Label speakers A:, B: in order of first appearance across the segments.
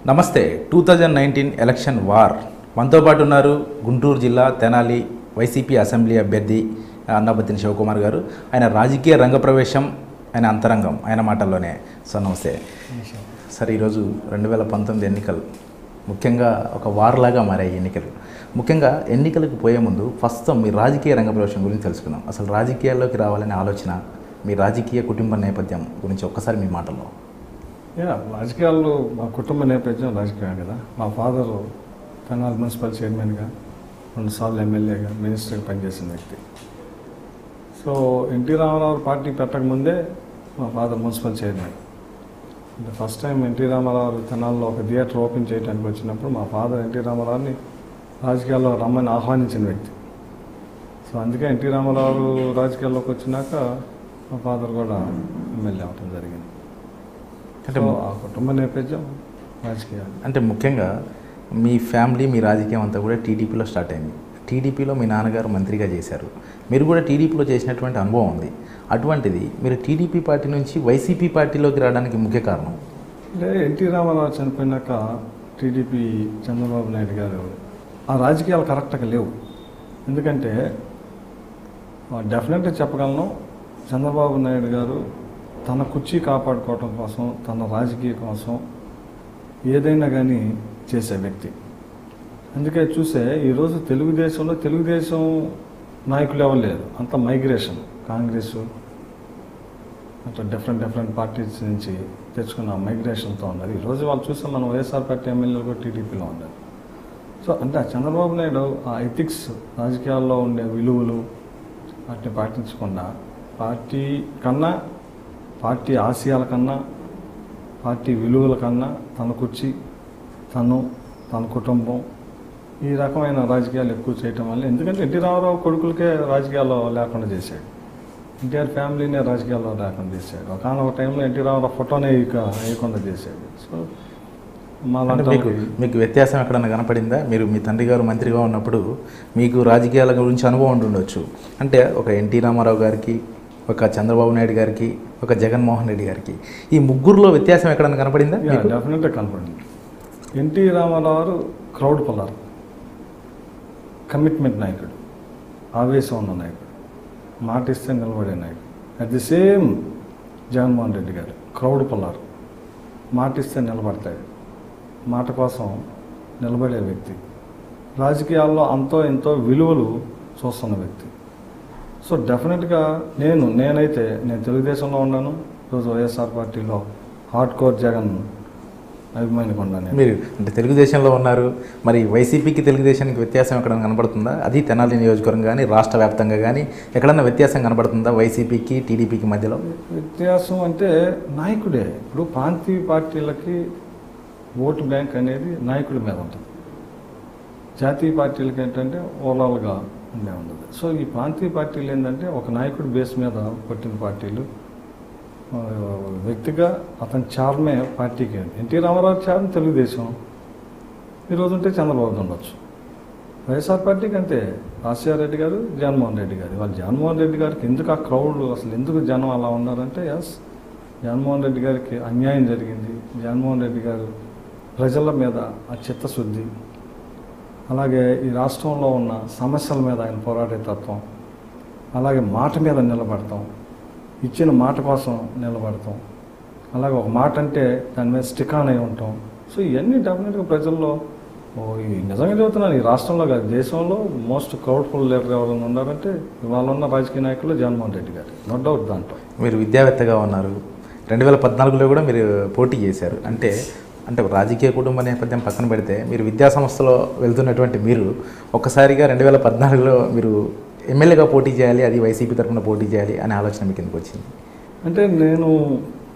A: నమస్తే. 2019 election war మనతో పాటు ఉన్నారు గుంటూరు జిల్లా తెనాలి వైసీపీ అసెంబ్లీ అభ్యర్థి అన్నాబత్తిని శివకుమార్ గారు. ఆయన రాజకీయ రంగ ప్రవేశం, ఆయన అంతరంగం, ఆయన మాటల్లోనే. సార్ నమస్తే. సార్, ఈరోజు 2019 ఎన్నికలు ముఖ్యంగా ఒక వార్లాగా మారాయి ఎన్నికలు. ముఖ్యంగా ఎన్నికలకు పోయే ముందు ఫస్ట్ మీ రాజకీయ రంగ ప్రవేశం గురించి తెలుసుకుందాం. అసలు రాజకీయాల్లోకి రావాలనే ఆలోచన, మీ రాజకీయ కుటుంబ నేపథ్యం గురించి ఒక్కసారి మీ మాటల్లో.
B: రాజకీయాల్లో మా కుటుంబ నేపథ్యం రాజకీయం కదా. మా ఫాదరు తెనాలి మున్సిపల్ చైర్మన్గా, 2 సార్లు ఎమ్మెల్యేగా, మినిస్టర్గా పనిచేసిన వ్యక్తి. సో ఎన్టీ రామారావు పార్టీ పెట్టకముందే మా ఫాదర్ మున్సిపల్ చైర్మన్. అంటే ఫస్ట్ టైం ఎన్టీ రామారావు తెనాల్లో ఒక థియేటర్ ఓపెన్ చేయడానికి వచ్చినప్పుడు మా ఫాదర్ ఎన్టీ రామారావుని రాజకీయాల్లో రమ్మని ఆహ్వానించిన వ్యక్తి. సో అందుకే ఎన్టీ రామారావు రాజకీయాల్లోకి వచ్చినాక మా ఫాదర్ కూడా ఎమ్మెల్యే అవటం జరిగింది. అంటే ఆ కుటుంబ నేపథ్యం రాజకీయాలు.
A: అంటే ముఖ్యంగా మీ ఫ్యామిలీ, మీ రాజకీయం అంతా కూడా టీడీపీలో స్టార్ట్ అయింది. టీడీపీలో మీ నాన్నగారు మంత్రిగా చేశారు, మీరు కూడా టీడీపీలో చేసినటువంటి అనుభవం ఉంది. అటువంటిది మీరు టీడీపీ పార్టీ నుంచి వైసీపీ పార్టీలోకి రావడానికి ముఖ్య కారణం?
B: అంటే ఎన్టీ రామారావు చనిపోయినాక టీడీపీ చంద్రబాబు నాయుడు గారు ఆ రాజకీయాలు కరెక్ట్గా లేవు. ఎందుకంటే డెఫినెట్గా చెప్పగలను, చంద్రబాబు నాయుడు గారు తన కుర్చీ కాపాడుకోవటం కోసం, తన రాజకీయ కోసం ఏదైనా కానీ చేసే వ్యక్తి. అందుకే చూసే ఈరోజు తెలుగుదేశం నాయకులు ఎవరు లేరు, అంత మైగ్రేషన్. కాంగ్రెస్ అట్లా డిఫరెంట్ పార్టీస్ నుంచి తెచ్చుకున్న మైగ్రేషన్తో ఉన్నారు. ఈరోజు వాళ్ళు చూస్తే మనం వైఎస్ఆర్ పార్టీ ఎమ్మెల్యేలు కూడా టీడీపీలో ఉన్నారు. సో అంటే ఆ చంద్రబాబు నాయుడు ఆ ఎథిక్స్, రాజకీయాల్లో ఉండే విలువలు వాటిని పాటించకుండా పార్టీ కన్నా, పార్టీ ఆశయాల కన్నా, పార్టీ విలువల కన్నా తన కుర్చీ, తన కుటుంబం, ఈ రకమైన రాజకీయాలు ఎక్కువ చేయటం వల్ల. ఎందుకంటే ఎన్టీ రామారావు కొడుకులకే రాజకీయాల్లో లేకుండా చేశాడు, ఎన్టీఆర్ ఫ్యామిలీనే రాజకీయాల్లో లేకుండా చేశాడు. ఒకనొక టైంలో ఎన్టీ రామారావు ఫోటోనే వేయకుండా చేశాడు. సో
A: మీకు వ్యత్యాసం ఎక్కడన్నా కనపడిందా? మీరు మీ తండ్రి గారు మంత్రిగా ఉన్నప్పుడు మీకు రాజకీయాల గురించి అనుభవం ఉండొచ్చు. అంటే ఒక ఎన్టీ రామారావు గారికి, ఒక చంద్రబాబు నాయుడు గారికి, ఒక జగన్మోహన్ రెడ్డి గారికి, ఈ ముగ్గురులో వ్యత్యాసం ఎక్కడన్నా కనపడిందా?
B: డెఫినెట్గా కనపడింది. NT Rama Rao crowd puller, commitment నాయకుడు, ఆవేశం ఉన్న నాయకుడు, మాట ఇస్తే నిలబడే నాయకుడు. At the same Jaganmohan Reddy గారు క్రౌడ్ పుల్లర్, మాట ఇస్తే నిలబడతాడు, మాట కోసం నిలబడే వ్యక్తి, రాజకీయాల్లో అంతో ఎంతో విలువలు చూస్తున్న వ్యక్తి. సో డెఫినెట్గా నేను తెలుగుదేశంలో ఉన్నాను, ఈరోజు వైఎస్ఆర్ పార్టీలో హార్డ్ కోర్ జగన్ అభిమానిగా ఉన్నాను.
A: మీరు అంటే తెలుగుదేశంలో ఉన్నారు, మరి వైసీపీకి తెలుగుదేశానికి వ్యత్యాసం ఎక్కడైనా కనబడుతుందా? అది తెనాలి నియోజకవర్గం కానీ రాష్ట్ర వ్యాప్తంగా కానీ ఎక్కడన్నా వ్యత్యాసం కనబడుతుందా వైసీపీకి టీడీపీకి మధ్యలో? వ్యత్యాసం
B: అంటే నాయకుడే. ఇప్పుడు ప్రాంతీయ పార్టీలకి ఓటు బ్యాంక్ అనేది నాయకుడి మీద ఉంటుంది, జాతీయ పార్టీలకి ఏంటంటే ఓవరాల్గా ఉండదు. సో ఈ ప్రాంతీయ పార్టీలు ఏంటంటే ఒక నాయకుడి బేస్ మీద పుట్టిన పార్టీలు. వ్యక్తిగా అతని చార్మే పార్టీకి. ఎన్టీ రామారావు చార్మ్ తెలుగుదేశం, ఈరోజు ఉంటే చంద్రబాబు ఉండొచ్చు. వైఎస్ఆర్ పార్టీకి అంతే, రాజశేఖర రెడ్డి గారు, జగన్మోహన్ రెడ్డి గారు. వాళ్ళు జగన్మోహన్ రెడ్డి గారికి ఎందుకు ఆ క్రౌడ్, అసలు ఎందుకు జనం అలా ఉన్నారంటే, జగన్మోహన్ రెడ్డి గారికి అన్యాయం జరిగింది, జగన్మోహన్ రెడ్డి గారు ప్రజల మీద ఆ చిత్తశుద్ధి, అలాగే ఈ రాష్ట్రంలో ఉన్న సమస్యల మీద ఆయన పోరాడే తత్వం, అలాగే మాట మీద నిలబడతాం, ఇచ్చిన మాట కోసం నిలబడతాం, అలాగే ఒక మాట అంటే దాని మీద స్టిక్ ఆన్ అయి ఉంటాం. సో ఇవన్నీ డెఫినెట్గా ప్రజల్లో నిజంగా చెబుతున్నాను, ఈ రాష్ట్రంలో కాదు దేశంలో మోస్ట్ క్రౌడ్ఫుల్ లీడర్ ఎవరైనా ఉన్నారంటే ఇవాళ ఉన్న రాజకీయ నాయకులు జగన్మోహన్ రెడ్డి గారు, నో డౌట్ దాంట్లో.
A: మీరు విద్యావేత్తగా ఉన్నారు, 2014లో కూడా మీరు పోటీ చేశారు. అంటే రాజకీయ కుటుంబ నేపథ్యం పక్కన పెడితే మీరు విద్యా సంస్థలో వెళ్తున్నటువంటి మీరు ఒక్కసారిగా 2014లో మీరు ఎమ్మెల్యేగా పోటీ చేయాలి, అది వైసీపీ తరఫున పోటీ చేయాలి అనే ఆలోచన మీకు ఎందుకు వచ్చింది?
B: అంటే నేను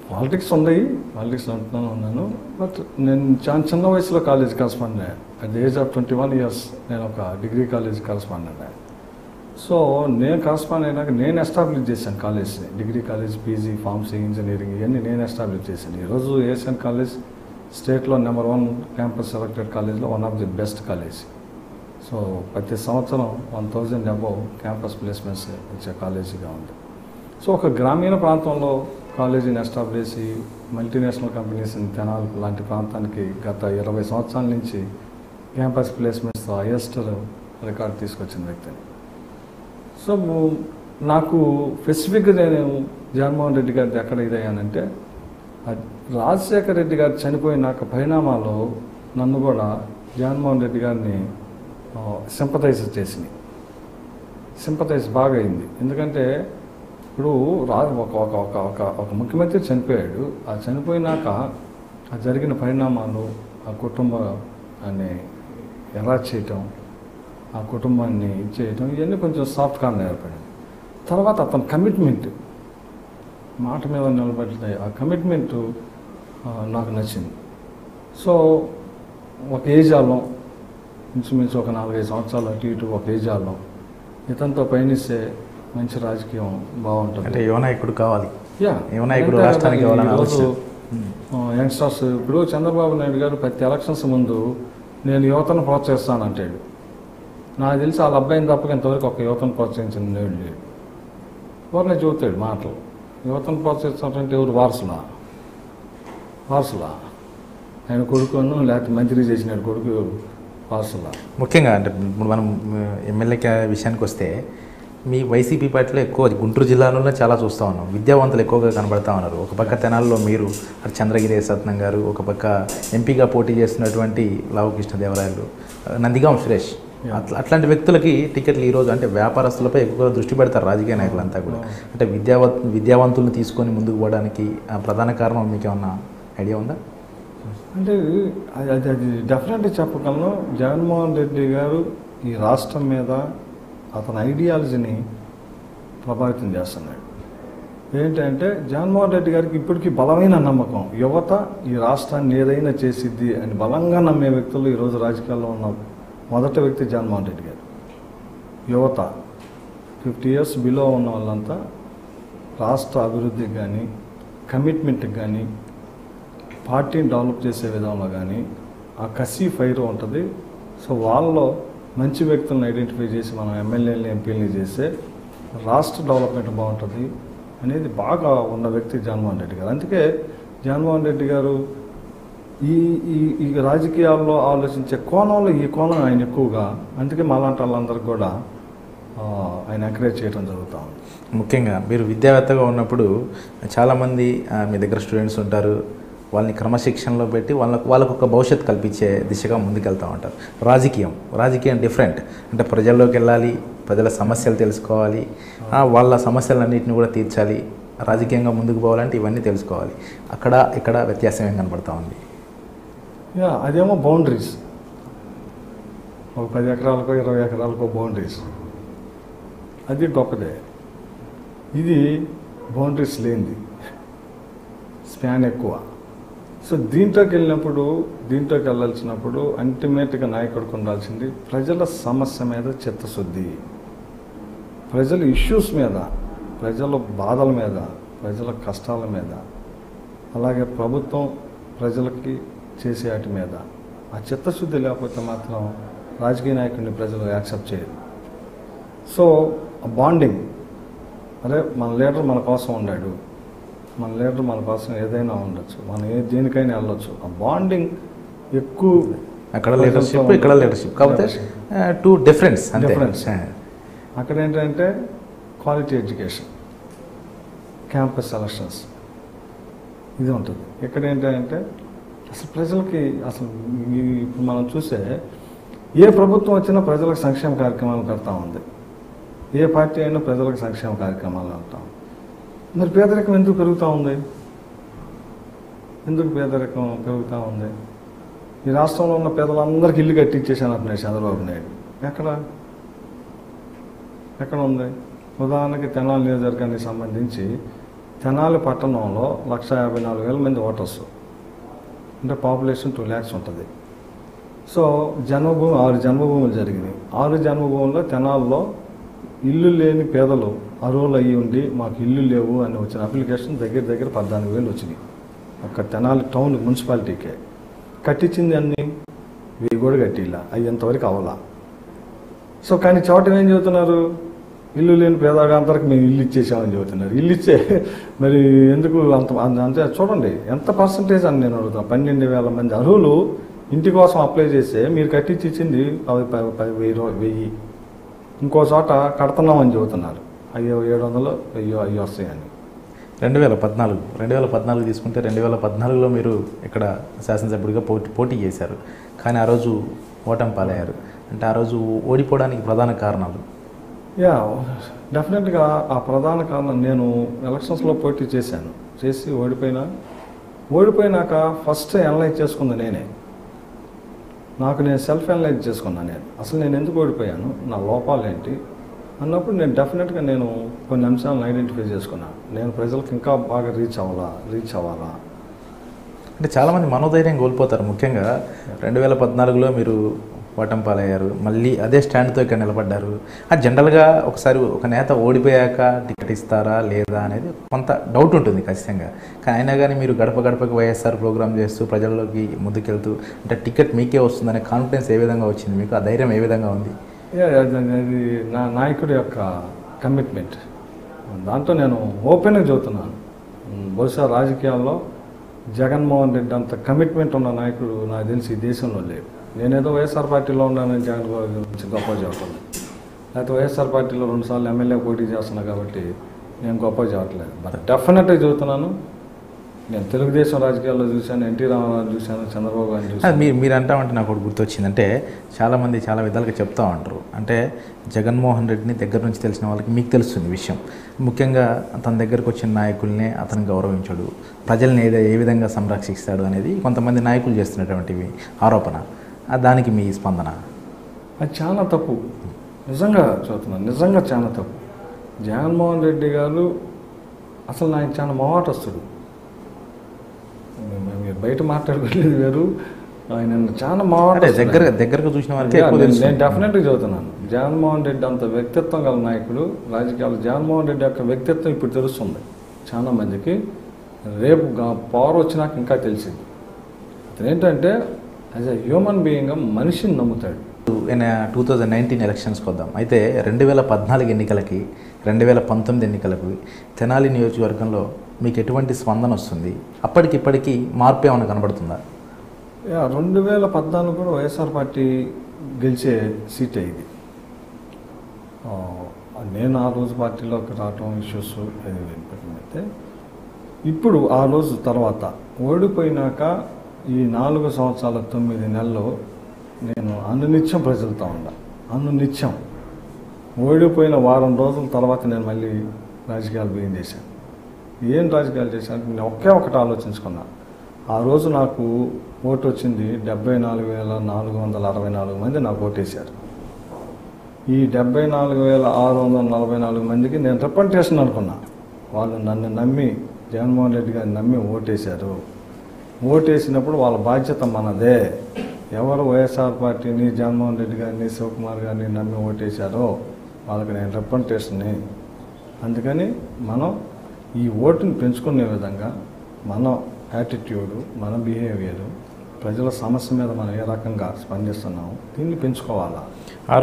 B: పాలిటిక్స్ ఉన్నాను, బట్ నేను చాలా చిన్న వయసులో college correspondent. At the age of 21 years నేను ఒక డిగ్రీ కాలేజ్ కరస్పాండెంట్. సో నేను కరస్పాండెంట్ అయినాక నేను ఎస్టాబ్లిష్ చేశాను కాలేజ్ని, degree college, PG, pharmacy, engineering ఇవన్నీ నేను ఎస్టాబ్లిష్ చేశాను. ఈరోజు ఏషియన్ కాలేజ్ స్టేట్లో నెంబర్ 1 క్యాంపస్ సెలెక్టెడ్ కాలేజ్లో one of the best college. So ప్రతి సంవత్సరం 1000 అబౌవ్ క్యాంపస్ ప్లేస్మెంట్స్ ఇచ్చే కాలేజీగా ఉంది. సో ఒక గ్రామీణ ప్రాంతంలో కాలేజీని ఎస్టాబ్లిష్ చేసి మల్టీనేషనల్ కంపెనీస్ తెనాలి లాంటి ప్రాంతానికి గత 20 సంవత్సరాల నుంచి క్యాంపస్ ప్లేస్మెంట్స్తో హైయెస్ట్ రికార్డ్ తీసుకొచ్చిన వ్యక్తిని. సో నాకు స్పెసిఫిక్గా నేను జగన్మోహన్ రెడ్డి గారిది ఎక్కడ ఇదయ్యానంటే, రాజశేఖర రెడ్డి గారు చనిపోయినాక పరిణామాలు నన్ను కూడా జగన్మోహన్ రెడ్డి గారిని సింపథైజ్ చేసింది. సింపథైజ్ బాగా అయింది. ఎందుకంటే ఇప్పుడు ఒక ముఖ్యమంత్రి చనిపోయాడు. ఆ చనిపోయినాక ఆ జరిగిన పరిణామాలు, ఆ కుటుంబాన్ని ఎలా చేయటం, ఆ కుటుంబాన్ని చేయటం, ఇవన్నీ కొంచెం సాఫ్ట్గా ఏర్పడింది. తర్వాత అతని కమిట్మెంట్, మాట మీద నిలబడ్డాయి. ఆ కమిట్మెంట్ నాకు నచ్చింది. సో ఒక ఏజాలో ఇంచుమించు ఒక 4-5 సంవత్సరాలు అటు ఇటు ఒక ఏజాలో ఇతనితో పయనిస్తే మంచి రాజకీయం బాగుంటుంది.
A: అంటే యువనాయకుడు కావాలి.
B: యువనాయకుడు రాష్ట్రానికి ఈరోజు యంగ్స్టర్స్, ఇప్పుడు చంద్రబాబు నాయుడు గారు ప్రతి ఎలక్షన్స్ ముందు నేను యువతను ప్రోత్సహిస్తానంటాడు. నాకు తెలిసి వాళ్ళ అబ్బాయిని తప్పక ఇంతవరకు ఒక యువతను ప్రోత్సహించిన లేడు. ఎవరిని చూస్తాడు మాటలు. యువతను ప్రోత్సహిస్తానంటే ఎవరు? వారసులా ఆయన కొడుకును, లేకపోతే మంత్రి చేసినాడు కొడుకు వారసులా?
A: ముఖ్యంగా అంటే ఇప్పుడు మనం ఎమ్మెల్యే విషయానికి వస్తే, మీ వైసీపీ పార్టీలో ఎక్కువ గుంటూరు జిల్లాలోనే చాలా చూస్తూ ఉన్నాం. విద్యావంతులు ఎక్కువగా కనబడతా ఉన్నారు. ఒక పక్క తెనాల్లో మీరు చంద్రగిరి సత్నం గారు, ఒక పక్క ఎంపీగా పోటీ చేస్తున్నటువంటి లావు కృష్ణదేవరాయలు, నందిగాం సురేష్, అట్లాంటి వ్యక్తులకి టికెట్లు ఈరోజు అంటే వ్యాపారస్తులపై ఎక్కువగా దృష్టి పెడతారు రాజకీయ నాయకులంతా కూడా. అంటే విద్యావంతులను తీసుకొని ముందుకు పోవడానికి ప్రధాన కారణం మీకు ఏమన్నా ఐడియా ఉందా?
B: అంటే అది డెఫినెట్గా చెప్పగలను. జగన్మోహన్ రెడ్డి గారు ఈ రాష్ట్రం మీద అతని ఐడియాలజీని ప్రభావితం చేస్తున్నాడు. ఏంటంటే జగన్మోహన్ రెడ్డి గారికి ఇప్పటికీ బలమైన నమ్మకం, యువత ఈ రాష్ట్రాన్ని ఏదైనా చేసిద్ది అని బలంగా నమ్మే వ్యక్తులు ఈరోజు రాజకీయాల్లో ఉన్న మొదటి వ్యక్తి జగన్మోహన్ రెడ్డి గారు. యువత 50 years బిలో ఉన్న వాళ్ళంతా రాష్ట్ర అభివృద్ధికి కానీ, కమిట్మెంట్కి కానీ, పార్టీని డెవలప్ చేసే విధంలో కానీ ఆ కసి ఫైర్ ఉంటుంది. సో వాళ్ళలో మంచి వ్యక్తులను ఐడెంటిఫై చేసి మనం ఎమ్మెల్యేలని, ఎంపీలని చేస్తే రాష్ట్ర డెవలప్మెంట్ బాగుంటుంది అనేది బాగా ఉన్న వ్యక్తి జగన్మోహన్ రెడ్డి గారు. అందుకే జగన్మోహన్ రెడ్డి గారు ఈ రాజకీయాల్లో ఆలోచించే కోణంలో ఈ కోణం ఆయన ఎక్కువగా, అందుకే మాలాంటి వాళ్ళందరికీ కూడా ఆయన ఎంకరేజ్ చేయడం జరుగుతూ ఉంది.
A: ముఖ్యంగా మీరు విద్యావేత్తగా ఉన్నప్పుడు చాలామంది మీ దగ్గర స్టూడెంట్స్ ఉంటారు, వాళ్ళని క్రమశిక్షణలో పెట్టి వాళ్ళకు ఒక భవిష్యత్తు కల్పించే దిశగా ముందుకెళ్తూ ఉంటారు. రాజకీయం డిఫరెంట్. అంటే ప్రజల్లోకి వెళ్ళాలి, ప్రజల సమస్యలు తెలుసుకోవాలి, వాళ్ళ సమస్యలన్నింటినీ కూడా తీర్చాలి, రాజకీయంగా ముందుకు పోవాలంటే ఇవన్నీ తెలుసుకోవాలి. ఇక్కడ వ్యత్యాసం ఏం కనబడతా ఉంది?
B: అదేమో బౌండరీస్, ఒక 10 ఎకరాలకో 20 ఎకరాలకో బౌండరీస్, అది గొప్పదే. ఇది బౌండరీస్ లేనిది, స్పాన్ ఎక్కువ. సో దీంట్లోకి వెళ్ళాల్సినప్పుడు అల్టిమేట్గా నాయకుడికి ఉండాల్సింది ప్రజల సమస్య మీద చిత్తశుద్ధి, ప్రజల ఇష్యూస్ మీద, ప్రజల బాధల మీద, ప్రజల కష్టాల మీద, అలాగే ప్రభుత్వం ప్రజలకి చేసే వాటి మీద ఆ చిత్తశుద్ధి లేకపోతే మాత్రం రాజకీయ నాయకుడిని ప్రజలు యాక్సెప్ట్ చేయరు. సో బాండింగ్, అరే మన లీడర్ మన కోసం ఉన్నాడు, మన లీడర్ మన కోసం ఏదైనా ఉండొచ్చు, మనం దేనికైనా వెళ్ళొచ్చు, ఆ బాండింగ్ ఎక్కువ.
A: అక్కడ లీడర్షిప్, ఇక్కడ లీడర్షిప్, కాకపోతే టూ డిఫరెన్స్.
B: అక్కడ ఏంటంటే క్వాలిటీ ఎడ్యుకేషన్, క్యాంపస్ సెలక్షన్స్, ఇది ఉంటుంది. ఇక్కడ ఏంటంటే అసలు ప్రజలకి అసలు ఇప్పుడు మనం చూసే ఏ ప్రభుత్వం వచ్చినా ప్రజలకు సంక్షేమ కార్యక్రమాలు పెడతా ఉంది, ఏ పార్టీ అయినా ప్రజలకు సంక్షేమ కార్యక్రమాలు పెడతాం. మరి పేదరికం ఎందుకు పెరుగుతూ ఉంది? ఈ రాష్ట్రంలో ఉన్న పేదలందరికీ ఇల్లు కట్టించేసాను అంటున్నాడు చంద్రబాబు నాయుడు. ఎక్కడ ఉంది? ఉదాహరణకి తెనాలి నియోజకవర్గానికి సంబంధించి తెనాలి పట్టణంలో 154,000 మంది ఓటర్స్, అంటే పాపులేషన్ 2 lakhs ఉంటుంది. సో 6 జన్మభూములు జరిగినాయి. 6 జన్మభూముల్లో తెనాల్లో ఇల్లు లేని పేదలు అర్హులు అయ్యి ఉండి మాకు ఇల్లు లేవు అని వచ్చిన అప్లికేషన్ దగ్గర 14,000 వచ్చినాయి. ఒక్క తెనాలి టౌన్ మున్సిపాలిటీకే. కట్టించింది అన్నీ ఇవి కూడా కట్టిలా, అవి ఎంతవరకు అవలా. సో కానీ చోట ఏం చెబుతున్నారు, ఇల్లు లేని పేదవాళ్ళందరికీ మేము ఇల్లు ఇచ్చేసామని చెబుతున్నారు. ఇల్లు ఇచ్చే మరి ఎందుకు అంతే చూడండి ఎంత పర్సంటేజ్ అని నేను అడుగుతాను. 12,000 మంది అర్హులు ఇంటి కోసం అప్లై చేస్తే మీరు కట్టించి ఇచ్చింది 1000. ఇంకో చోట కడుతున్నామని చెబుతున్నారు. అయ్యో 700 అయ్యో వస్తాయని.
A: 2014 తీసుకుంటే 2014లో మీరు ఇక్కడ శాసనసభ్యుడిగా పోటీ చేశారు. కానీ ఆ రోజు ఓటమి పాలయ్యారు. అంటే ఆ రోజు ఓడిపోవడానికి ప్రధాన కారణాలు?
B: డెఫినెట్గా ఆ ప్రధాన కారణం, నేను ఎలక్షన్స్లో పోటీ చేసి ఓడిపోయినాక ఫస్ట్ అనలైజ్ చేసుకుంది నేనే. నేను సెల్ఫ్ అనలైజ్ చేసుకున్నాను. అసలు నేను ఎందుకు ఓడిపోయాను, నా లోపాలు ఏంటి అన్నప్పుడు డెఫినెట్గా కొన్ని అంశాలను ఐడెంటిఫై చేసుకున్నాను. నేను ప్రజలకు ఇంకా బాగా రీచ్ అవ్వాలా.
A: అంటే చాలామంది మనోధైర్యం కోల్పోతారు. ముఖ్యంగా 2014లో మీరు ఓటమి పాలయ్యారు. మళ్ళీ అదే స్టాండ్తో ఇక్కడ నిలబడ్డారు. అది జనరల్గా ఒకసారి ఒక నేత ఓడిపోయాక టికెట్ ఇస్తారా లేదా అనేది కొంత డౌట్ ఉంటుంది ఖచ్చితంగా. కానీ అయినా కానీ మీరు గడప గడపకి వైఎస్ఆర్ ప్రోగ్రామ్ చేస్తూ ప్రజల్లోకి ముందుకెళ్తూ అంటే టికెట్ మీకే వస్తుందనే కాన్ఫిడెన్స్ ఏ విధంగా వచ్చింది మీకు? ఆ ధైర్యం ఏ విధంగా ఉంది?
B: అది నా నాయకుడి యొక్క కమిట్మెంట్. దాంట్లో నేను ఓపెన్గా చెబుతున్నాను. బహుశా రాజకీయాల్లో జగన్మోహన్ రెడ్డి అంత కమిట్మెంట్ ఉన్న నాయకుడు నాకు తెలిసి ఈ దేశంలో లేడు. నేనేదో వైఎస్ఆర్ పార్టీలో ఉన్నానని జగన్ గురించి గొప్ప చెప్పట్లేదు, లేకపోతే వైఎస్ఆర్ పార్టీలో 2 సార్లు ఎమ్మెల్యే పోటీ చేస్తున్నా కాబట్టి నేను గొప్ప చెప్పట్లేదు. బట్ డెఫినెట్గా చెబుతున్నాను, నేను తెలుగుదేశం రాజకీయాల్లో చూశాను, ఎన్టీ రామారావు చూశాను, చంద్రబాబు గారిని చూశాను.
A: మీరు అంటామంటే నాకు ఒకటి గుర్తొచ్చిందంటే చాలామంది చాలా విధాలుగా చెప్తా ఉంటారు. అంటే జగన్మోహన్ రెడ్డిని దగ్గర నుంచి తెలిసిన వాళ్ళకి మీకు తెలుస్తుంది విషయం. ముఖ్యంగా తన దగ్గరకు వచ్చిన నాయకుల్నే అతను గౌరవించడు, ప్రజల్ని ఏ విధంగా సంరక్షిస్తాడు అనేది కొంతమంది నాయకులు చేస్తున్నటువంటివి ఆరోపణ. దానికి మీ స్పందన?
B: అది చాలా తప్పు. నిజంగా చూస్తున్నాను, నిజంగా చాలా తప్పు. జగన్మోహన్ రెడ్డి గారు అసలు ఆయన చాలా మొహాటస్తుడు. మీరు బయట మాట్లాడుకోలేదు వేరు, ఆయన చాలా
A: దగ్గరకు చూసిన వాళ్ళకి
B: నేను డెఫినెట్గా చదువుతున్నాను. జగన్మోహన్ రెడ్డి అంత వ్యక్తిత్వం గల నాయకుడు. రాజకీయాలు జగన్మోహన్ రెడ్డి యొక్క వ్యక్తిత్వం ఇప్పుడు తెలుస్తుంది చాలా మందికి. రేపు పవర్ వచ్చినాక ఇంకా తెలిసింది. అతను ఏంటంటే యాజ్ ఎ హ్యూమన్ బీయింగ్గా మనిషిని నమ్ముతాడు.
A: 2019 ఎలక్షన్స్కి వద్దాం. అయితే 2014 ఎన్నికలకి 2019 ఎన్నికలకు తెనాలి నియోజకవర్గంలో మీకు ఎటువంటి స్పందన వస్తుంది? అప్పటికిప్పటికీ మార్పు ఏమైనా కనబడుతుందా?
B: 2014 కూడా వైఎస్ఆర్ పార్టీ గెలిచే సీటే ఇది. నేను ఆ రోజు పార్టీలోకి రావటం ఇష్యూస్ అయితే ఇప్పుడు ఆ రోజు తర్వాత ఓడిపోయినాక ఈ 4 సంవత్సరాల 9 నెలలు నేను అనునిత్యం ప్రజలతో అనునిత్యం. ఓడిపోయిన వారం రోజుల తర్వాత నేను మళ్ళీ రాజకీయాలు బిగిన్ చేశాను. ఏం రాజకీయాలు చేశాను నేను ఒకటి ఆలోచించుకున్నా. ఆ రోజు నాకు ఓటు వచ్చింది 74,464 మంది నాకు ఓటేశారు. ఈ 74,644 మందికి నేను రిప్రజెంటేషన్ అనుకున్నా. వాళ్ళు నన్ను నమ్మి, జగన్మోహన్ రెడ్డి గారిని నమ్మి ఓటేశారు. ఓటేసినప్పుడు వాళ్ళ బాధ్యత మనదే. ఎవరు వైఎస్ఆర్ పార్టీని, జగన్మోహన్ రెడ్డి గారిని, శివకుమార్ గారిని నమ్మి ఓటేశారో వాళ్ళకి నేను రిప్రజెంటేషన్ని. అందుకని మనం ఈ ఓటుని పెంచుకునే విధంగా మన యాటిట్యూడు, మన బిహేవియరు, ప్రజల సమస్య మీద మనం ఏ రకంగా స్పందిస్తున్నాము దీన్ని పెంచుకోవాలా.
A: ఆ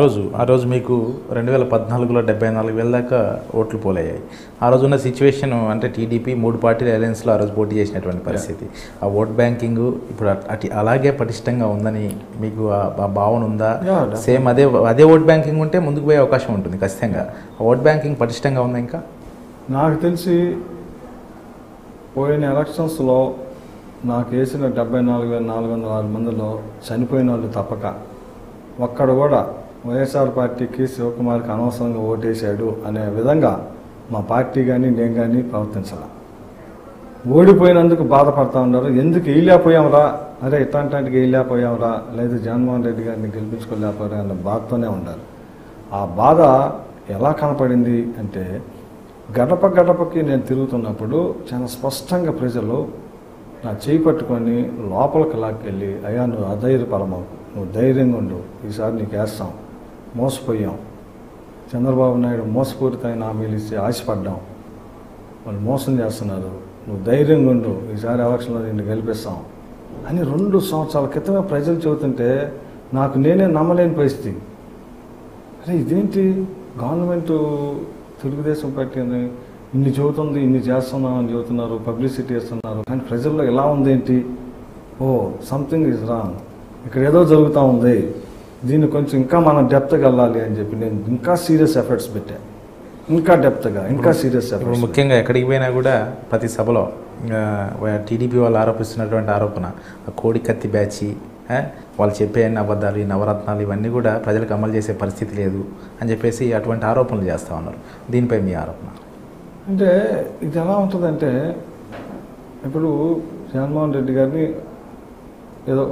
A: రోజు మీకు 2014లో 74,000 దాకా ఓట్లు పోలయ్యాయి. ఆ రోజు ఉన్న సిచ్యువేషన్ అంటే టీడీపీ 3 పార్టీల అలయన్స్లో ఆ రోజు పోటీ చేసినటువంటి పరిస్థితి. ఆ ఓట్ బ్యాంకింగ్ ఇప్పుడు అలాగే పటిష్టంగా ఉందని మీకు ఆ భావన ఉందా? సేమ్ అదే ఓట్ బ్యాంకింగ్ ఉంటే ముందుకు పోయే అవకాశం ఉంటుంది ఖచ్చితంగా. ఆ ఓట్ బ్యాంకింగ్ పటిష్టంగా ఉందా? ఇంకా
B: నాకు తెలిసి పోయిన ఎలక్షన్స్లో నాకు వేసిన 74,406 మందిలో చనిపోయిన వాళ్ళు తప్పక ఒక్కడు కూడా వైఎస్ఆర్ పార్టీకి, శివకుమార్కి అనవసరంగా ఓటేశాడు అనే విధంగా మా పార్టీ కానీ నేను కానీ ప్రవర్తించాల. ఓడిపోయినందుకు బాధపడతా ఉన్నారు. ఎందుకు వేయలేకపోయాంరా, అరే ఇట్లాంటికి వేయలేకపోయాంరా, లేదా జగన్మోహన్ రెడ్డి గారిని గెలిపించుకోలేకపోయారా అన్న బాధతోనే ఉన్నారు. ఆ బాధ ఎలా కనపడింది అంటే గడప గడపకి నేను తిరుగుతున్నప్పుడు చాలా స్పష్టంగా ప్రజలు నా చేయి పట్టుకొని లోపలికి లాక్కెళ్ళి, అయ్యా నువ్వు అధైర్యపరమావు, నువ్వు ధైర్యంగా ఉండు, ఈసారి నీకు వేస్తాం, మోసపోయాం, చంద్రబాబు నాయుడు మోసపూరితమైన హామీలు ఇచ్చి ఆశపడ్డాం, వాళ్ళు మోసం చేస్తున్నారు, నువ్వు ధైర్యంగా ఉండు, ఈసారి ఎలక్షన్లో నిన్ను గెలిపిస్తాం అని 2 సంవత్సరాల క్రితమే ప్రజలు చెబుతుంటే నాకు నేనే నమ్మలేని పరిస్థితి. అరే ఇదేంటి, గవర్నమెంట్ తెలుగుదేశం పార్టీ అని ఇన్ని చెబుతుంది, ఇన్ని చేస్తున్నాం అని చెబుతున్నారు, పబ్లిసిటీ ఇస్తున్నారు, కానీ ప్రజల్లో ఎలా ఉందేంటి, ఓ సంథింగ్ ఈజ్ రాంగ్, ఇక్కడ ఏదో జరుగుతూ ఉంది, దీన్ని కొంచెం ఇంకా మనం డెప్త్గా వెళ్ళాలి అని చెప్పి నేను ఇంకా సీరియస్ ఎఫర్ట్స్ పెట్టాను, ఇంకా డెప్త్గా ఇంకా సీరియస్ ఎఫర్ట్స్.
A: ముఖ్యంగా ఎక్కడికి పోయినా కూడా ప్రతి సభలో టీడీపీ వాళ్ళు ఆరోపిస్తున్నటువంటి ఆరోపణ కోడి కత్తి బ్యాచి, వాళ్ళు చెప్పే అన్ని అబద్ధాలు, ఈ నవరత్నాలు ఇవన్నీ కూడా ప్రజలకు అమలు చేసే పరిస్థితి లేదు అని చెప్పేసి అటువంటి ఆరోపణలు చేస్తూ ఉన్నారు. దీనిపై మీ ఆరోపణ
B: అంటే ఇది ఎలా ఉంటుందంటే, ఇప్పుడు జగన్మోహన్ రెడ్డి గారిని ఏదో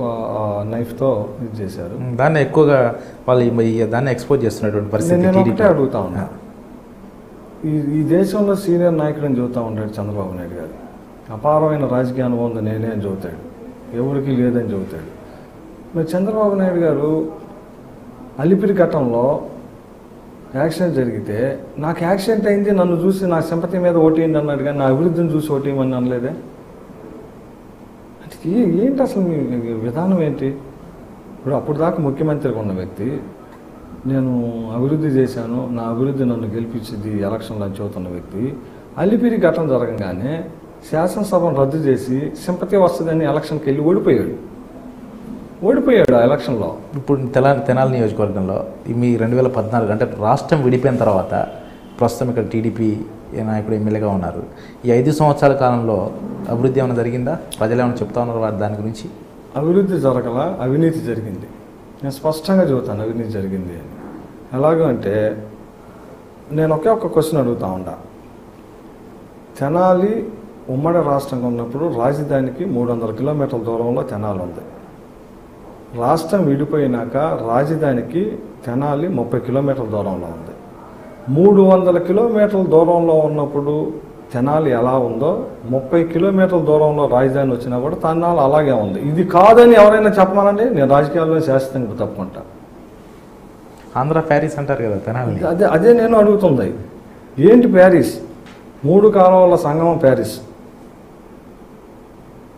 B: నైఫ్తో ఇది చేశారు,
A: దాన్ని ఎక్కువగా వాళ్ళు దాన్ని ఎక్స్పోజ్ చేస్తున్నటువంటి పరిస్థితి.
B: నేను ఒకటే అడుగుతా ఉన్నా, ఈ దేశంలో సీనియర్ నాయకుడు అని చెబుతూ ఉంటాడు చంద్రబాబు నాయుడు గారు, అపారమైన రాజకీయ అనుభవం ఉంది నేనే అని చెబుతాడు, ఎవరికి లేదని చెబుతాడు. మరి చంద్రబాబు నాయుడు గారు అలిపిరి ఘట్టంలో యాక్సిడెంట్ జరిగితే నాకు యాక్సిడెంట్ అయింది, నన్ను చూసి నా సింపతి మీద ఓటేయండి అన్నాడు, కానీ నా అభివృద్ధిని చూసి ఓటేయమని అనలేదే. అంటే ఏంటి అసలు మీ విధానం ఏంటి? ఇప్పుడు అప్పుడు దాకా ముఖ్యమంత్రిగా ఉన్న వ్యక్తి, నేను అభివృద్ధి చేశాను, నా అభివృద్ధి నన్ను గెలిపించింది ఎలక్షన్లో అని చెబుతున్న వ్యక్తి, అలిపిరి ఘటన జరగగానే శాసనసభను రద్దు చేసి సింపతి వస్తుందని ఎలక్షన్కి వెళ్ళి ఓడిపోయాడు ఆ ఎలక్షన్లో.
A: ఇప్పుడు తెనాలి నియోజకవర్గంలో మీ 2014 అంటే రాష్ట్రం విడిపోయిన తర్వాత ప్రస్తుతం ఇక్కడ టీడీపీ నాయకుడు ఎమ్మెల్యేగా ఉన్నారు. ఈ 5 సంవత్సరాల కాలంలో అభివృద్ధి ఏమైనా జరిగిందా? ప్రజలు ఏమైనా చెప్తా ఉన్నారు వారి దాని గురించి?
B: అభివృద్ధి జరగల, అవినీతి జరిగింది. నేను స్పష్టంగా చెబుతాను అవినీతి జరిగింది అని. ఎలాగంటే నేను ఒకే ఒక క్వశ్చన్ అడుగుతా ఉంటా. తెనాలి ఉమ్మడి రాష్ట్రంగా ఉన్నప్పుడు రాజధానికి 300 కిలోమీటర్ల దూరంలో తెనాలి ఉంది. రాష్ట్రం విడిపోయినాక రాజధానికి తెనాలి 30 కిలోమీటర్ల దూరంలో ఉంది. 300 కిలోమీటర్ల దూరంలో ఉన్నప్పుడు తెనాలి ఎలా ఉందో 30 కిలోమీటర్ల దూరంలో రాజధాని వచ్చినా కూడా తెనాలి అలాగే ఉంది. ఇది కాదని ఎవరైనా చెప్పమానండి, నేను రాజకీయాల్లో శాశ్వతంగా తప్పుకుంటా.
A: ఆంధ్ర ప్యారిస్ అంటారు కదా తెనాలి.
B: అదే నేను అడుగుతుంది, ఏంటి ప్యారిస్? 3 కాలువల సంగమం ప్యారిస్.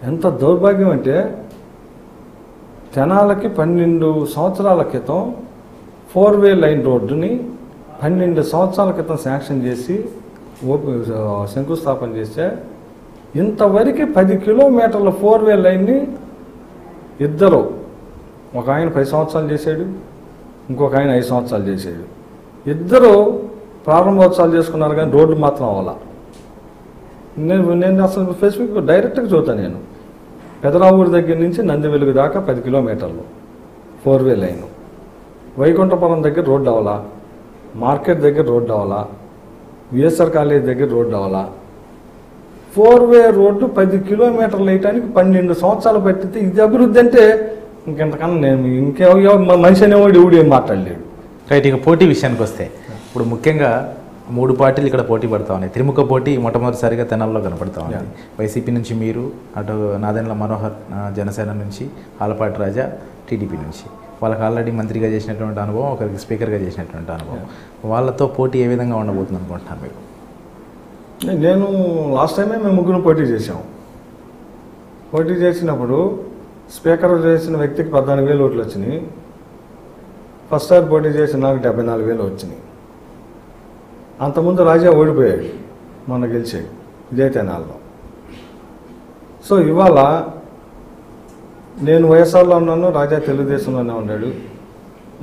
B: ఎంత దౌర్భాగ్యం అంటే తెనాలకి 12 సంవత్సరాల క్రితం 4-వే లైన్ రోడ్డుని 12 సంవత్సరాల క్రితం శాంక్షన్ చేసి శంకుస్థాపన చేస్తే ఇంతవరకు 10 కిలోమీటర్ల 4-వే లైన్ని ఇద్దరు, ఒక ఆయన 10 సంవత్సరాలు చేశాడు, ఇంకొక ఆయన 5 సంవత్సరాలు చేశాడు. ఇద్దరు ప్రారంభోత్సవాలు చేసుకున్నారు కానీ రోడ్డు మాత్రం అవ్వాల. నేను అసలు ఫేస్బుక్ డైరెక్ట్గా చూస్తాను. నేను పెదరావూరు దగ్గర నుంచి నందివెలుగు దాకా 10 కిలోమీటర్లు 4-వే లైను, వైకుంఠపురం దగ్గర రోడ్డు అవ్వాలా, మార్కెట్ దగ్గర రోడ్డు అవ్వాలా, విఎస్ఆర్ కాలేజ్ దగ్గర రోడ్డు అవ్వాలా. 4-వే రోడ్డు 10 కిలోమీటర్లు వేయటానికి 12 సంవత్సరాలు పట్టితే ఇది అభివృద్ధి అంటే ఇంకెంతకన్నా నేను మనిషి అనేవాడు ఎవడు ఏం మాట్లాడలేడు.
A: రైట్. ఇక పోటీ విషయానికి వస్తే ఇప్పుడు ముఖ్యంగా 3 పార్టీలు ఇక్కడ పోటీ పడతా ఉన్నాయి. త్రిముఖ పోటీ మొట్టమొదటిసారిగా తెనాల్లో కనపడతా ఉంది. వైసీపీ నుంచి మీరు, అటు నాదెండ్ల మనోహర్ జనసేన నుంచి, ఆలపాటి రాజా టీడీపీ నుంచి. వాళ్ళకి ఆల్రెడీ మంత్రిగా చేసినటువంటి అనుభవం, ఒకరికి స్పీకర్గా చేసినటువంటి అనుభవం. వాళ్ళతో పోటీ ఏ విధంగా ఉండబోతుంది అనుకుంటున్నారు మీరు?
B: నేను లాస్ట్ టైమే మేము 3 పోటీ చేసాం. పోటీ చేసినప్పుడు స్పీకర్ చేసిన వ్యక్తికి 14,000 ఓట్లు వచ్చినాయి. ఫస్ట్ సారి పోటీ చేసిన నాకు 74,000 వచ్చినాయి. అంతకుముందు రాజా ఓడిపోయాడు, మొన్న గెలిచాడు ఇదే తెనాల్లో. సో ఇవాళ నేను వైఎస్ఆర్లో ఉన్నాను, రాజా తెలుగుదేశంలోనే ఉన్నాడు.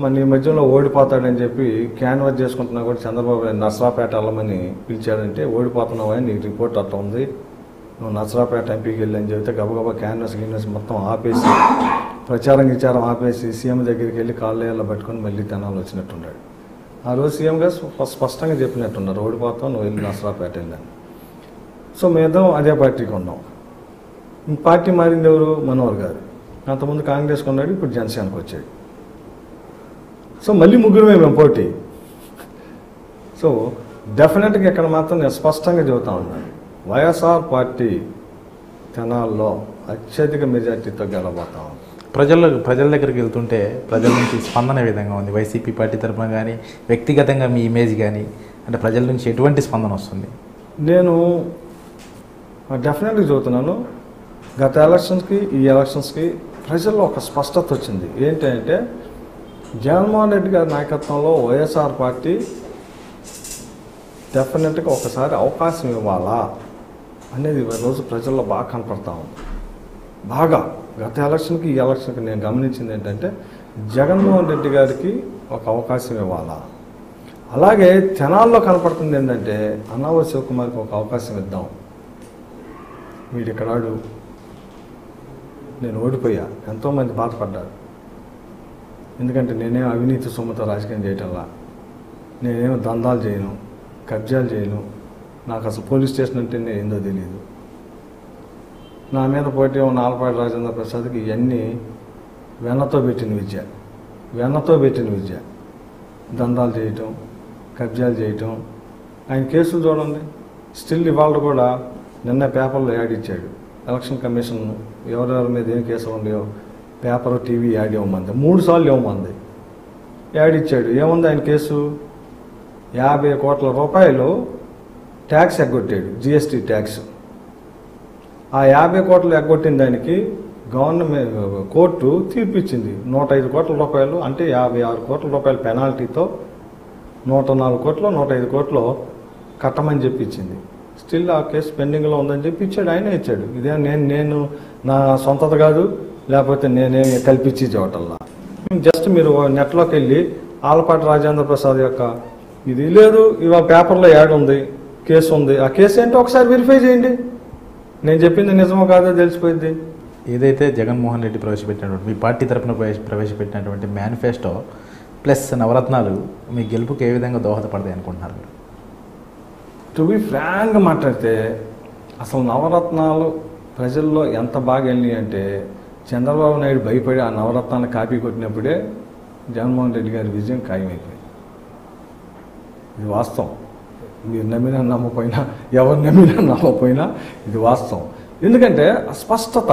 B: మన ఈ మధ్యలో ఓడిపోతాడని చెప్పి క్యాన్వాస్ చేసుకుంటున్నా కూడా చంద్రబాబు నర్సరాపేట వెళ్ళమని పిలిచాడంటే, ఓడిపోతున్నావా నీకు రిపోర్ట్ అట్లా ఉంది, నువ్వు నర్సరాపేట ఎంపీకి వెళ్ళి అని చెబితే గబగబా క్యాన్వాస్ మొత్తం ఆపేసి, ప్రచారం ఆపేసి సీఎం దగ్గరికి వెళ్ళి కాళ్ళేళ్ళ పట్టుకొని మళ్ళీ తెనాలు వచ్చినట్టున్నాడు. ఆ రోజు సీఎం గారు స్పష్టంగా చెప్పినట్టున్నారు, ఓడిపోతాం నువ్వు వెళ్ళి నర్సరాపేట వెళ్ళాను. సో మేమిద్దరం అదే పార్టీకి ఉన్నాం. పార్టీ మారింది ఎవరు? మనోహర్ గారు. అంతకుముందు కాంగ్రెస్కి ఉన్నాడు, ఇప్పుడు జనసేనకు వచ్చాడు. సో మళ్ళీ 3 మేము పోటీ. సో డెఫినెట్గా ఇక్కడ మాత్రం నేను స్పష్టంగా చెబుతా ఉన్నాను, వైఎస్ఆర్ పార్టీ తెనాల్లో అత్యధిక మెజార్టీతో గెలబోతా ఉంది.
A: ప్రజల దగ్గరికి వెళ్తుంటే ప్రజల నుంచి స్పందన ఏ విధంగా ఉంది? వైసీపీ పార్టీ తరఫున కానీ, వ్యక్తిగతంగా మీ ఇమేజ్ కానీ, అంటే ప్రజల నుంచి ఎటువంటి స్పందన వస్తుంది?
B: నేను డెఫినెట్గా చెబుతున్నాను, గత ఎలక్షన్స్కి ఈ ఎలక్షన్స్కి ప్రజల్లో ఒక స్పష్టత వచ్చింది. ఏంటంటే జగన్మోహన్ రెడ్డి గారి నాయకత్వంలో వైఎస్ఆర్ పార్టీ డెఫినెట్గా ఒకసారి అవకాశం ఇవ్వాలా అనేది రోజు ప్రజల్లో బాగా కనపడతా ఉంది. బాగా గత ఎలక్షన్కి ఈ ఎలక్షన్కి నేను గమనించింది ఏంటంటే జగన్మోహన్ రెడ్డి గారికి ఒక అవకాశం ఇవ్వాలా. అలాగే తెనాల్లో కనపడుతుంది ఏంటంటే అన్నావతి శివకుమార్కి ఒక అవకాశం ఇద్దాం, వీడిక్కడాడు, నేను ఓడిపోయా, ఎంతోమంది బాధపడ్డారు, ఎందుకంటే నేనేం అవినీతి సొమ్ముతో రాజకీయం చేయటంలా, నేనేమో దందాలు చేయను, కబ్జాలు చేయను, నాకు అసలు పోలీస్ స్టేషన్ అంటేనే ఏందో తెలియదు, నా మీద పోటీ ఉన్న ఆలపాటి రాజేంద్ర ప్రసాద్కి ఇవన్నీ వెన్నతో పెట్టిన విద్య, దందాలు చేయటం, కబ్జాలు చేయటం. ఆయన కేసులు చూడండి, స్టిల్ ఇవాళ కూడా నిన్న పేపర్లో యాడ్ ఇచ్చాడు, ఎలక్షన్ కమిషన్ ఎవరెవరి మీద ఏం కేసులు ఉన్నాయో పేపర్ టీవీ యాడ్ ఇవ్వమంది, 3 సార్లు ఇవ్వమంది, యాడ్ ఇచ్చాడు. ఏముంది ఆయన కేసు? 50 కోట్ల రూపాయలు ట్యాక్స్ ఎగ్గొట్టాడు, జిఎస్టీ ట్యాక్స్. ఆ 50 కోట్లు ఎగ్గొట్టిన దానికి గవర్నమెంట్ కోర్టు తీర్పిచ్చింది 105 కోట్ల రూపాయలు, అంటే 56 కోట్ల రూపాయల పెనాల్టీతో 104 కోట్లు 105 కోట్లు కట్టమని చెప్పించింది. స్టిల్ ఆ కేసు పెండింగ్లో ఉందని చెప్పి ఇచ్చాడు, ఆయనే ఇచ్చాడు. ఇదే నేను నా సొంతత కాదు, లేకపోతే నేనేమి కల్పించి చూడటల్లా. జస్ట్ మీరు నెట్లోకి వెళ్ళి ఆలపాటి రాజేంద్ర ప్రసాద్ యొక్క ఇది లేదు, ఇవాళ పేపర్లో యాడ్ ఉంది, కేసు ఉంది, ఆ కేసు ఏంటో ఒకసారి వెరిఫై చేయండి, నేను చెప్పింది నిజమో కాదో తెలిసిపోయింది.
A: ఏదైతే జగన్మోహన్ రెడ్డి ప్రవేశపెట్టినటువంటి మీ పార్టీ తరఫున ప్రవేశపెట్టినటువంటి మేనిఫెస్టో ప్లస్ నవరత్నాలు మీ గెలుపుకి ఏ విధంగా దోహదపడతాయి అనుకుంటున్నారు మీరు?
B: టు బి ఫ్రాంక్గా మాట్లాడితే అసలు నవరత్నాలు ప్రజల్లో ఎంత బాగా వెళ్ళినాయి అంటే చంద్రబాబు నాయుడు భయపడి ఆ నవరత్నాన్ని కాపీ కొట్టినప్పుడే జగన్మోహన్ రెడ్డి గారి విజయం ఖాయమైపోయింది. ఇది వాస్తవం, మీరు నమ్మినా నమ్మకపోయినా, ఎవరు నమ్మినా నమ్మకపోయినా ఇది వాస్తవం. ఎందుకంటే స్పష్టత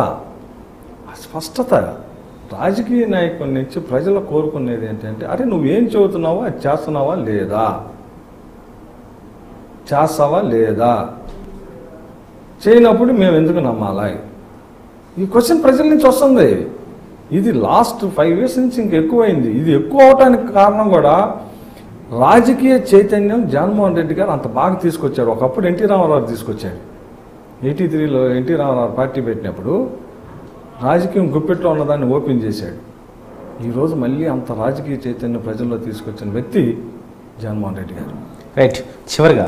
B: రాజకీయ నాయకుల నుంచి ప్రజలు కోరుకునేది ఏంటంటే, అరే నువ్వేం చెబుతున్నావో అది చేస్తున్నావా లేదా, చేయనప్పుడు మేము ఎందుకు నమ్మాలా? ఈ క్వశ్చన్ ప్రజల నుంచి వస్తుంది. ఇది లాస్ట్ 5 years నుంచి ఇంకెక్కువైంది. ఇది ఎక్కువ అవడానికి కారణం కూడా రాజకీయ చైతన్యం జగన్మోహన్ రెడ్డి గారు అంత బాగా తీసుకొచ్చారు. ఒకప్పుడు ఎన్టీ రామారావు తీసుకొచ్చాడు. 83లో ఎన్టీ రామారావు పార్టీ పెట్టినప్పుడు రాజకీయం గుప్పెట్లో ఉన్నదాన్ని ఓపెన్ చేశాడు. ఈరోజు మళ్ళీ అంత రాజకీయ చైతన్యం ప్రజల్లో తీసుకొచ్చిన వ్యక్తి జగన్మోహన్ రెడ్డి గారు.
A: రైట్. చివరిగా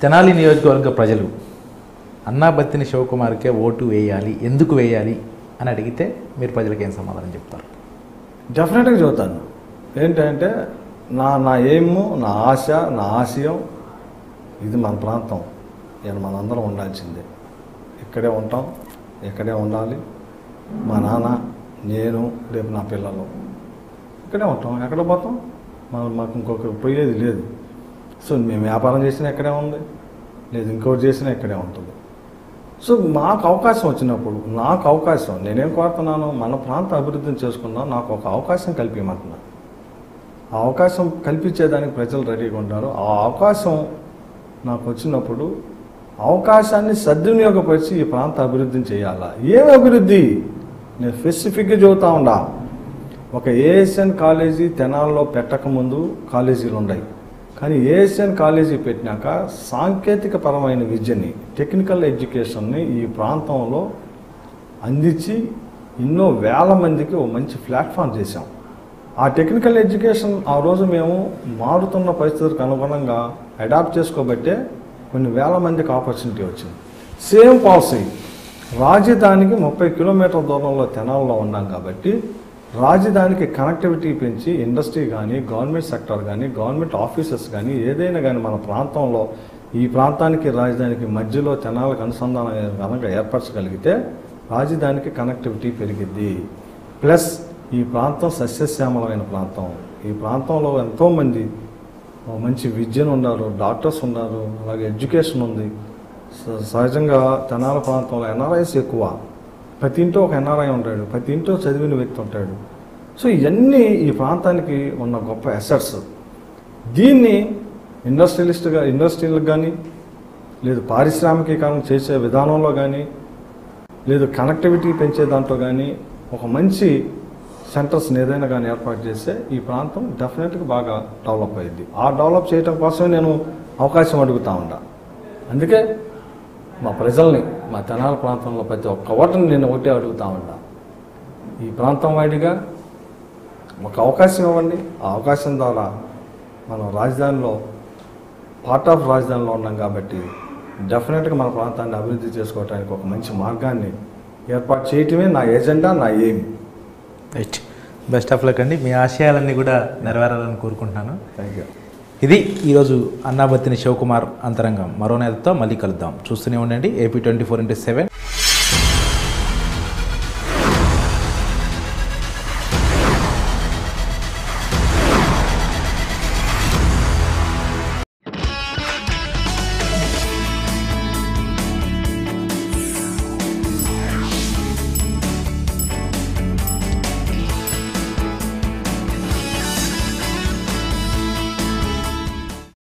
A: తెనాలి నియోజకవర్గ ప్రజలు అన్నాబత్తిని శివకుమార్కే ఓటు వేయాలి, ఎందుకు వేయాలి అని అడిగితే మీరు ప్రజలకు ఏం సమాధానం చెప్తారు?
B: డెఫినెట్గా చెబుతాను. ఏంటంటే నా ఎయిమ్, నా ఆశ, నా ఆశయం, ఇది మన ప్రాంతం, మనందరం ఉండాల్సిందే. ఇక్కడే ఉంటాం, ఇక్కడే ఉండాలి. మా నాన్న, నేను, రేపు నా పిల్లలు ఇక్కడే ఉంటాం. ఎక్కడ పోతాం? మాకు ఇంకొక పోయేది లేదు. సో మేము వ్యాపారం చేసినా ఇక్కడే ఉంది, లేదు ఇంకోటి చేసినా ఇక్కడే ఉంటుంది. సో మాకు అవకాశం వచ్చినప్పుడు, నాకు అవకాశం, నేనేం కోరుతున్నాను, మన ప్రాంత అభివృద్ధిని చేసుకుందాం, నాకు ఒక అవకాశం కల్పించమంటున్నాను. ఆ అవకాశం కల్పించేదానికి ప్రజలు రెడీగా ఉంటారు. ఆ అవకాశం నాకు వచ్చినప్పుడు అవకాశాన్ని సద్వినియోగపరిచి ఈ ప్రాంత అభివృద్ధిని చేయాలా. ఏం అభివృద్ధి? నేను స్పెసిఫిక్గా చెబుతా ఉండా. ఒక ఏఎస్ఎన్ కాలేజీ తెనాల్లో పెట్టకముందు కాలేజీలు ఉన్నాయి, కానీ ఏఎస్ఎన్ కాలేజీ పెట్టినాక సాంకేతిక పరమైన విద్యని, టెక్నికల్ ఎడ్యుకేషన్ని ఈ ప్రాంతంలో అందించి ఎన్నో వేల మందికి ఓ మంచి ప్లాట్ఫామ్ చేశాం. ఆ టెక్నికల్ ఎడ్యుకేషన్ ఆ రోజు మేము మారుతున్న పరిస్థితులకు అనుగుణంగా అడాప్ట్ చేసుకోబట్టే కొన్ని వేల మందికి ఆపర్చునిటీ వచ్చింది. సేమ్ పాలసీ రాజధానికి 30 కిలోమీటర్ల దూరంలో తెనాల్లో ఉన్నాం కాబట్టి రాజధానికి కనెక్టివిటీ పెంచి ఇండస్ట్రీ కానీ, గవర్నమెంట్ సెక్టర్ కానీ, గవర్నమెంట్ ఆఫీసెస్ కానీ, ఏదైనా కానీ మన ప్రాంతంలో ఈ ప్రాంతానికి రాజధానికి మధ్యలో తెనాలకు అనుసంధానం కనుక ఏర్పరచగలిగితే రాజధానికి కనెక్టివిటీ పెరిగిద్ది. ప్లస్ ఈ ప్రాంతం సస్యశ్యామలమైన ప్రాంతం. ఈ ప్రాంతంలో ఎంతోమంది మంచి విద్యను ఉన్నారు, డాక్టర్స్ ఉన్నారు, అలాగే ఎడ్యుకేషన్ ఉంది. సహజంగా తెనాల ప్రాంతంలో ఎన్ఆర్ఐస్ ఎక్కువ. ప్రతి ఇంట్లో ఒక ఎన్ఆర్ఐ ఉంటాడు, ప్రతి ఇంట్లో చదివిన వ్యక్తి ఉంటాడు. సో ఇవన్నీ ఈ ప్రాంతానికి ఉన్న గొప్ప అసెట్స్. దీన్ని ఇండస్ట్రీలకు కానీ, లేదు పారిశ్రామికీకరణ చేసే విధానంలో కానీ, లేదు కనెక్టివిటీ పెంచే దాంట్లో కానీ ఒక మంచి సెంటర్స్ని ఏదైనా కానీ ఏర్పాటు చేస్తే ఈ ప్రాంతం డెఫినెట్గా బాగా డెవలప్ అయ్యింది. ఆ డెవలప్ చేయడం కోసమే నేను అవకాశం అడుగుతా ఉన్నా. అందుకే మా ప్రజల్ని, మా తెనాలి ప్రాంతంలో ప్రతి ఒక్క ఓటని నేను ఒకటే అడుగుతా ఉన్నా, ఈ ప్రాంతం వాడిగా ఒక అవకాశం ఇవ్వండి. ఆ అవకాశం ద్వారా మనం రాజధానిలో పార్ట్ ఆఫ్ రాజధానిలో ఉన్నాం కాబట్టి డెఫినెట్గా మన ప్రాంతాన్ని అభివృద్ధి చేసుకోవడానికి ఒక మంచి మార్గాన్ని ఏర్పాటు చేయటమే నా ఎజెండా, నా aim.
A: Right, best of luck అండి. మీ ఆశయాలన్నీ కూడా నెరవేరాలని కోరుకుంటున్నాను.
B: Thank you.
A: ఇది ఈరోజు అన్నాబత్తిని శివకుమార్ అంతరంగం. మరో నేతతో మళ్ళీ కలుద్దాం. చూస్తూనే ఉండండి AP 24/7.